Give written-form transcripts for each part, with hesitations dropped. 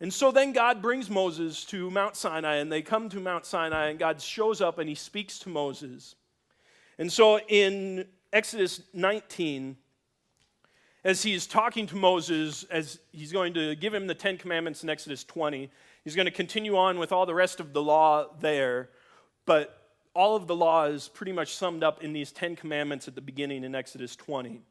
And so then God brings Moses to Mount Sinai, and they come to Mount Sinai, and God shows up and he speaks to Moses. And so in Exodus 19, as he's talking to Moses, as he's going to give him the 10 Commandments in Exodus 20, he's going to continue on with all the rest of the law there, but all of the law is pretty much summed up in these 10 Commandments at the beginning in Exodus 20.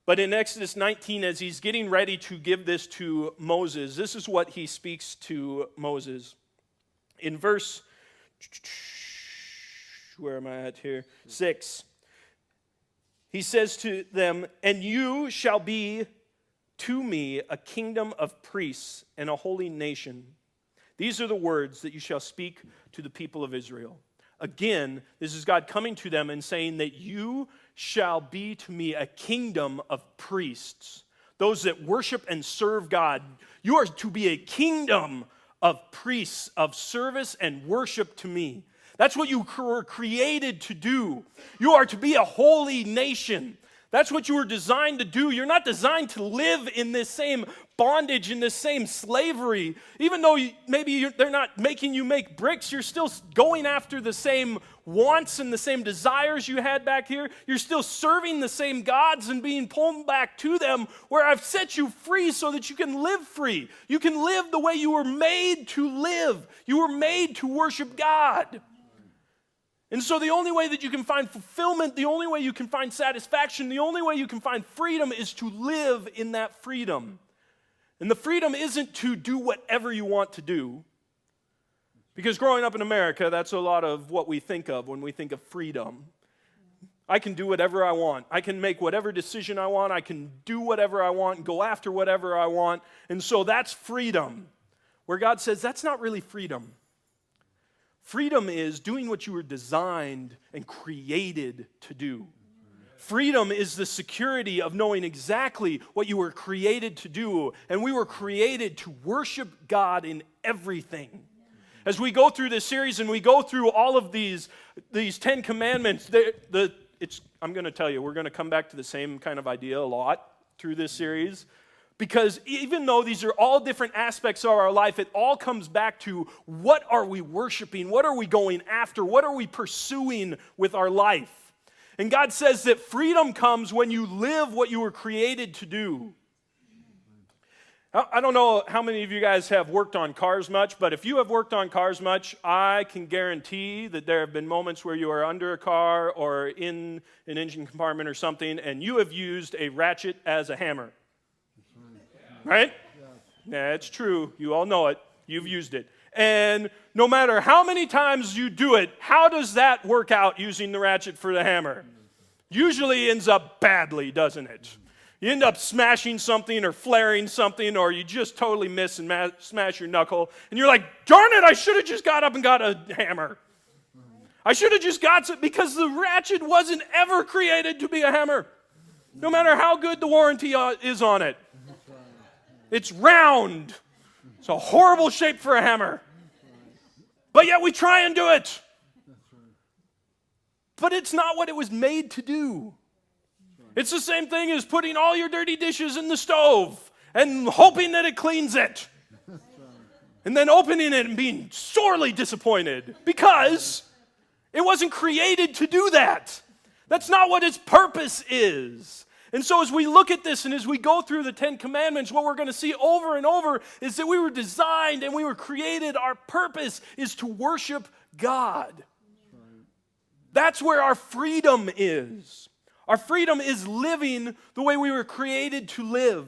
But in Exodus 19, as he's getting ready to give this to Moses, this is what he speaks to Moses. In verse, where am I at here? 6. He says to them, "And you shall be to me a kingdom of priests and a holy nation. These are the words that you shall speak to the people of Israel." Again, this is God coming to them and saying that you shall be to me a kingdom of priests, those that worship and serve God. You are to be a kingdom of priests of service and worship to me. That's what you were created to do. You are to be a holy nation. That's what you were designed to do. You're not designed to live in this same bondage, in this same slavery. Even though they're not making you make bricks, you're still going after the same wants and the same desires you had back here. You're still serving the same gods and being pulled back to them, where I've set you free so that you can live free. You can live the way you were made to live. You were made to worship God. And so the only way that you can find fulfillment, the only way you can find satisfaction, the only way you can find freedom is to live in that freedom. And the freedom isn't to do whatever you want to do. Because growing up in America, that's a lot of what we think of when we think of freedom. I can do whatever I want. I can make whatever decision I want. I can do whatever I want and go after whatever I want. And so that's freedom. Where God says that's not really freedom. Freedom is doing what you were designed and created to do. Freedom is the security of knowing exactly what you were created to do. And we were created to worship God in everything. As we go through this series and we go through all of these 10 commandments, I'm going to tell you, we're going to come back to the same kind of idea a lot through this series. Because even though these are all different aspects of our life, it all comes back to what are we worshiping? What are we going after? What are we pursuing with our life? And God says that freedom comes when you live what you were created to do. I don't know how many of you guys have worked on cars much, but if you have worked on cars much, I can guarantee that there have been moments where you are under a car or in an engine compartment or something, and you have used a ratchet as a hammer. Right? Yeah, it's true. You all know it. You've used it. And no matter how many times you do it, how does that work out using the ratchet for the hammer? Usually ends up badly, doesn't it? You end up smashing something or flaring something, or you just totally miss and smash your knuckle. And you're like, darn it, I should have just got up and got a hammer. I should have just got it, because the ratchet wasn't ever created to be a hammer. No matter how good the warranty is on it. It's round. It's a horrible shape for a hammer. But yet we try and do it. But it's not what it was made to do. It's the same thing as putting all your dirty dishes in the stove and hoping that it cleans it. And then opening it and being sorely disappointed because it wasn't created to do that. That's not what its purpose is. And so as we look at this and as we go through the 10 Commandments, what we're going to see over and over is that we were designed and we were created. Our purpose is to worship God. That's where our freedom is. Our freedom is living the way we were created to live.